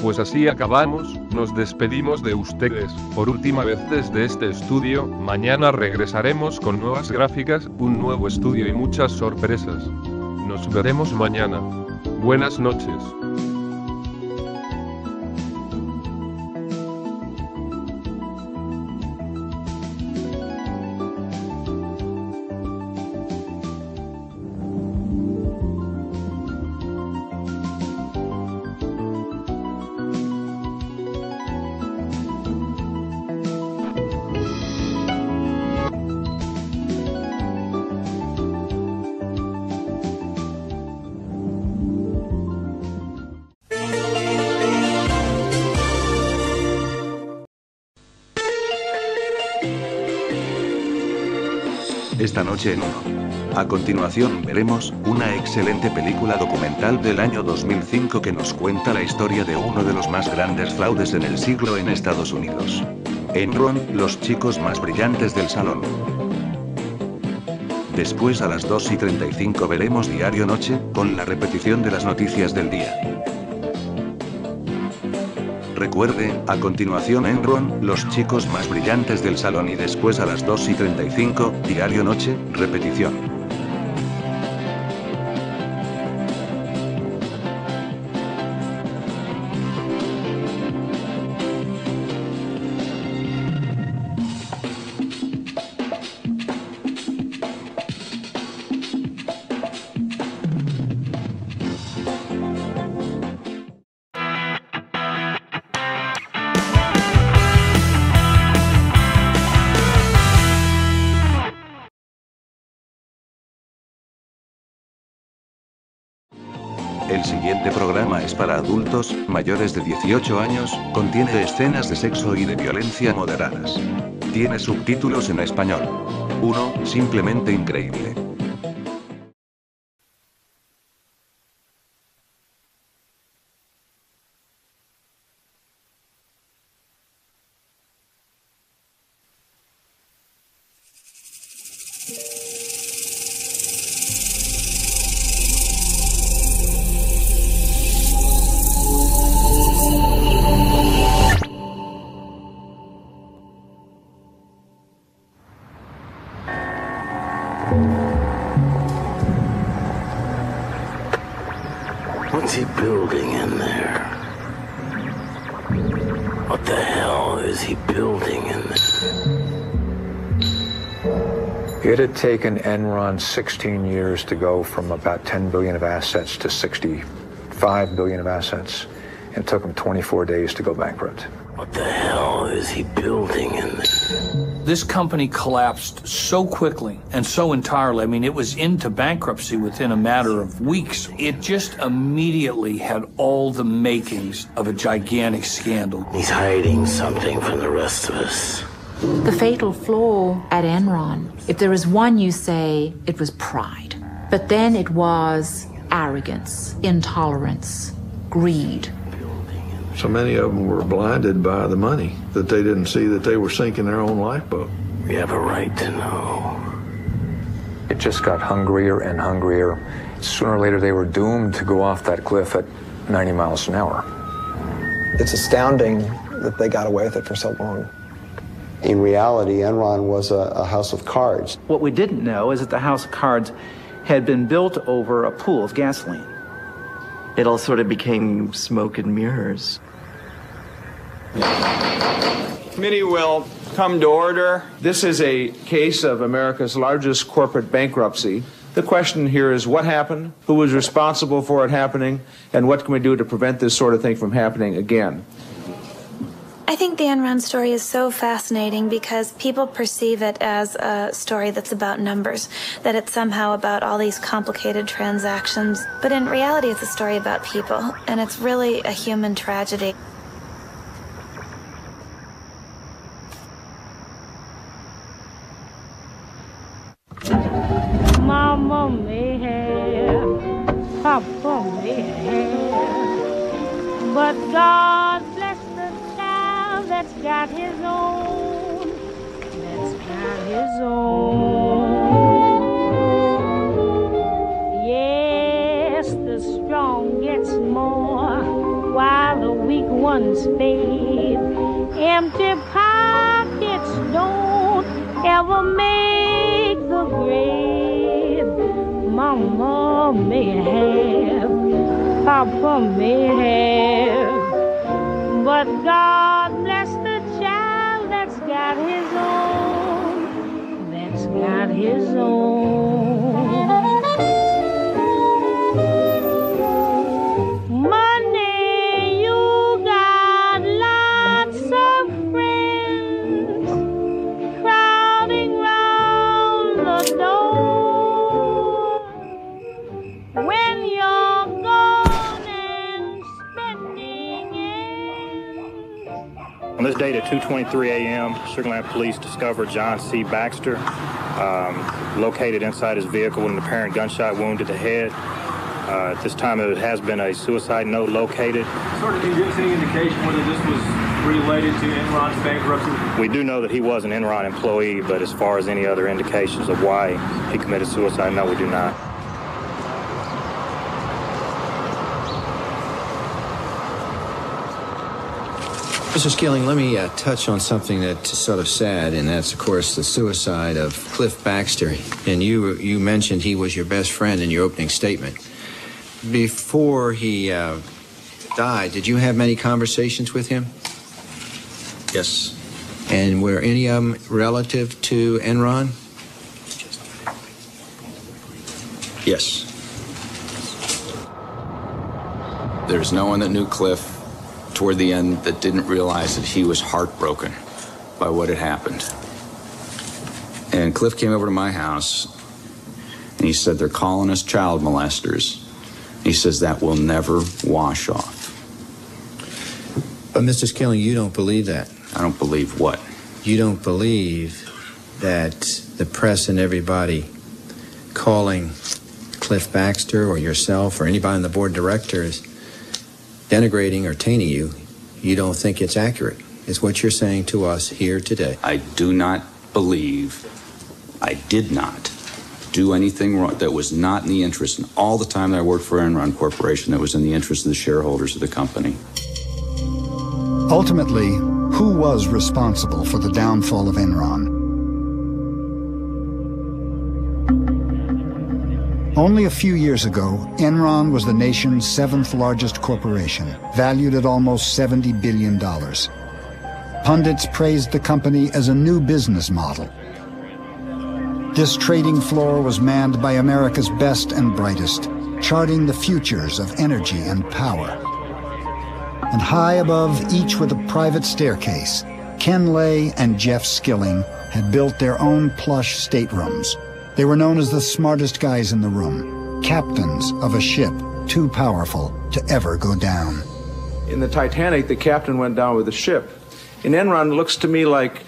Pues así acabamos, nos despedimos de ustedes, por última vez desde este estudio. Mañana regresaremos con nuevas gráficas, un nuevo estudio y muchas sorpresas. Nos veremos mañana. Buenas noches. Esta noche en UNO. A continuación veremos una excelente película documental del año 2005 que nos cuenta la historia de uno de los más grandes fraudes en el siglo en Estados Unidos. Enron, los chicos más brillantes del salón. Después a las 2:35 veremos Diario Noche, con la repetición de las noticias del día. Recuerde, a continuación Enron, los chicos más brillantes del salón y después a las 2:35, Diario Noche, repetición. El siguiente programa es para adultos, mayores de 18 años, contiene escenas de sexo y de violencia moderadas. Tiene subtítulos en español. 1. Simplemente increíble. What's he building in there? What the hell is he building in there? It had taken Enron 16 years to go from about 10 billion of assets to 65 billion of assets. It took them 24 days to go bankrupt. What the hell is he building in there? This company collapsed so quickly and so entirely. I mean, it was into bankruptcy within a matter of weeks. It just immediately had all the makings of a gigantic scandal. He's hiding something from the rest of us. The fatal flaw at Enron, if there is one, you say it was pride. But then it was arrogance, intolerance, greed. So many of them were blinded by the money that they didn't see that they were sinking their own lifeboat. We have a right to know. It just got hungrier and hungrier. Sooner or later, they were doomed to go off that cliff at 90 miles an hour. It's astounding that they got away with it for so long. In reality, Enron was a house of cards. What we didn't know is that the house of cards had been built over a pool of gasoline. It all sort of became smoke and mirrors. Committee will come to order. This is a case of America's largest corporate bankruptcy. The question here is what happened, who was responsible for it happening, and what can we do to prevent this sort of thing from happening again? I think the Enron story is so fascinating because people perceive it as a story that's about numbers, that it's somehow about all these complicated transactions. But in reality, it's a story about people, and it's really a human tragedy. Mama may have, Papa may have, but God bless the child that's got his own, that's got his own. Yes, the strong gets more, while the weak ones fade. Empty pockets don't ever make the grade. Mama may have, Papa may have, but God bless the child that's got his own, that's got his own. Money, you got lots of friends crowding round the door. When you're gone and spending ends. On this date at 2:23 a.m., Sugarland Police discovered John C. Baxter located inside his vehicle with an apparent gunshot wound to the head. At this time, there has been a suicide note located. Sort of, can you give us any indication whether this was related to Enron's bankruptcy? We do know that he was an Enron employee, but as far as any other indications of why he committed suicide, no, we do not. Mr. Skilling, let me touch on something that's sort of sad, and that's, of course, the suicide of Cliff Baxter. And you mentioned he was your best friend in your opening statement. Before he died, did you have many conversations with him? Yes. And were any of them relative to Enron? Yes. There's no one that knew Cliff toward the end that didn't realize that he was heartbroken by what had happened. And Cliff came over to my house and he said, they're calling us child molesters. He says that will never wash off. But Mr. Skilling, you don't believe that. I don't believe what? You don't believe that the press and everybody calling Cliff Baxter or yourself or anybody on the board of directors denigrating or tainting you, you don't think it's accurate, is what you're saying to us here today. I do not believe I did not do anything wrong that was not in the interest, and all the time that I worked for Enron Corporation, that was in the interest of the shareholders of the company. Ultimately, who was responsible for the downfall of Enron? Only a few years ago, Enron was the nation's 7th largest corporation, valued at almost $70 billion. Pundits praised the company as a new business model. This trading floor was manned by America's best and brightest, charting the futures of energy and power. And high above each with a private staircase, Ken Lay and Jeff Skilling had built their own plush staterooms. They were known as the smartest guys in the room, captains of a ship too powerful to ever go down. In the Titanic, the captain went down with the ship. In Enron, it looks to me like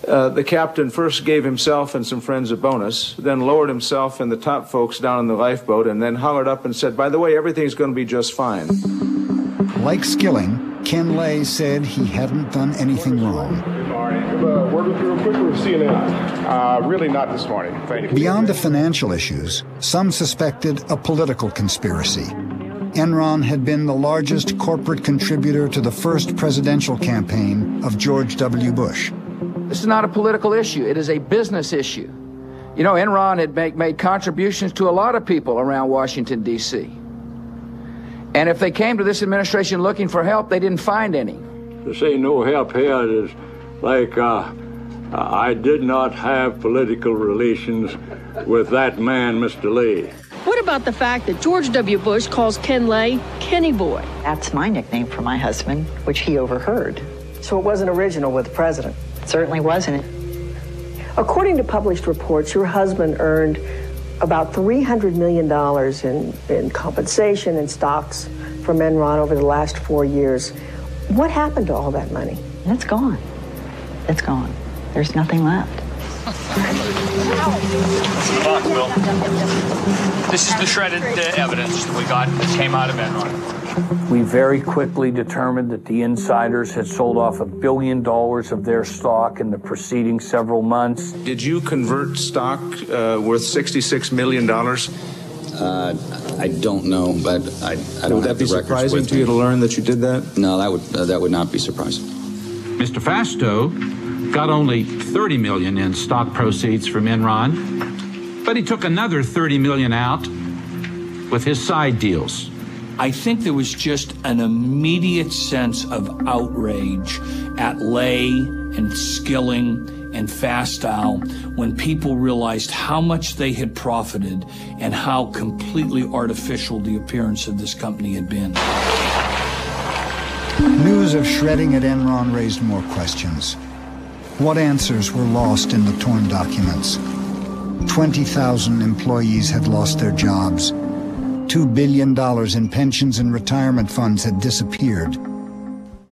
the captain first gave himself and some friends a bonus, then lowered himself and the top folks down in the lifeboat, and then hollered up and said, by the way, everything's going to be just fine. Like Skilling, Ken Lay said he hadn't done anything wrong. Working through quickly with CNN. Really not this morning. Thank you. Beyond the financial issues, some suspected a political conspiracy. Enron had been the largest corporate contributor to the first presidential campaign of George W. Bush. This is not a political issue. It is a business issue. You know, Enron had made contributions to a lot of people around Washington, D.C. And if they came to this administration looking for help, they didn't find any. To say no help here is like I did not have political relations with that man, Mr. Lay. What about the fact that George W. Bush calls Ken Lay Kenny Boy? That's my nickname for my husband, which he overheard. So it wasn't original with the president? It certainly wasn't. According to published reports, your husband earned about $300 million in compensation and stocks from Enron over the last 4 years. What happened to all that money? It's gone. It's gone. There's nothing left. Will. This is the shredded evidence that we got that came out of Enron. We very quickly determined that the insiders had sold off $1 billion of their stock in the preceding several months. Did you convert stock worth $66 million? I don't know, but I don't have the records with me. Would that be surprising to you to learn that you did that? No, that would not be surprising. Mr. Fasto got only $30 million in stock proceeds from Enron, but he took another $30 million out with his side deals. I think there was just an immediate sense of outrage at Lay and Skilling and Fastow when people realized how much they had profited and how completely artificial the appearance of this company had been. News of shredding at Enron raised more questions. What answers were lost in the torn documents? 20,000 employees had lost their jobs. $2 billion in pensions and retirement funds had disappeared.